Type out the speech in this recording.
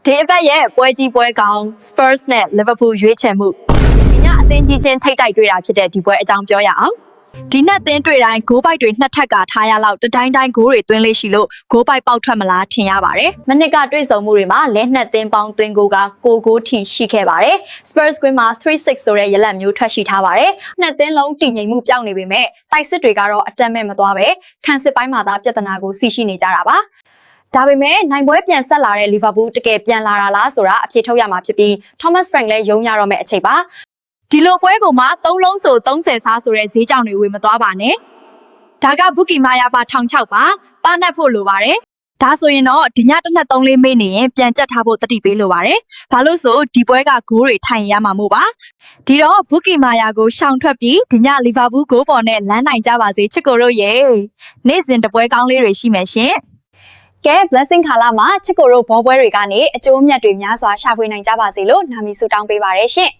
ဒီအပတ်ရဲ့ပွဲကြီးပွဲကောင်း Spurs နဲ့ Liverpool ရွေးချယ်မှုဒီညအသင်းကြီးချင်းထိတ်တိုက်တွေ့တာဖြစ်တဲ့ဒီပွဲအကြောင်းပြောရအောင်ဒီနှစ်သင်းတွေ့တိုင်းဂိုးပိုက်တွေနှစ်ထက်ကထားရလောက်တတိုင်းတိုင်းဂိုးတွေသွင်းလေးရှိလို့ဂိုးပိုက်ပေါက်ထွက်မလားထင်ရပါတယ်။မနစ်ကတွေ့ဆုံမှုတွေမှာလဲနှစ်သင်းပေါင်းသွင်းဂိုးကကိုဂိုးထိရှိခဲ့ပါတယ်။ Spurs ကွင်းမှာ3-6ဆိုတဲ့ရလဒ်မျိုးထွက်ရှိထားပါတယ်။နှစ်သင်းလုံးတည်ငြိမ်မှုပြောင်းနေပေမဲ့တိုက်စစ်တွေကတော့အတက်မဲ့မသွားပဲခံစစ်ပိုင်းမှာသာပြဿနာကိုစီရှိနေကြတာပါ။ဒါပေမဲ့နိုင်ပွဲပြန်ဆက်လာတဲ့လီဗာပူးတကယ်ပြန်လာတာလားဆိုတာအဖြေထုတ်ရမှာဖြစ်ပြီး Thomas Frank လည်းယုံရတော့မယ့်အချိန်ပါဒီလိုပွဲကိုမှ3လုံးဆို30စားဆိုတဲ့ဈေးကြောင်တွေဝေမသွားပါနဲ့ဒါကဘူကီမာယာပါ1006ပါပါနှက်ဖို့လိုပါတယ်ဒါဆိုရင်တော့ဒီညတစ်နှစ်3လေးမေးနေရင်ပြန်ကြက်ထားဖို့တတိပေးလိုပါတယ်ဘာလို့ဆိုဒီပွဲကဂိုးတွေထိုင်ရမှာမို့ပါဒီတော့ဘူကီမာယာကိုရှောင်ထွက်ပြီးဒီညလီဗာပူးဂိုးပေါ်နဲ့လမ်းနိုင်ကြပါစေချစ်ကိုတို့ရေနေ့စဉ်တပွဲကောင်းလေးတွေရှိမယ်ရှင်ကဲ blessing ခါလာမှာချစ်ကိုတို့ဘောပွဲတွေကနေအကျိုးအမြတ်တွေများစွာရှာဖွေနိုင်ကြပါစေလို့နာမည်ဆုတောင်းပေးပါရရှင်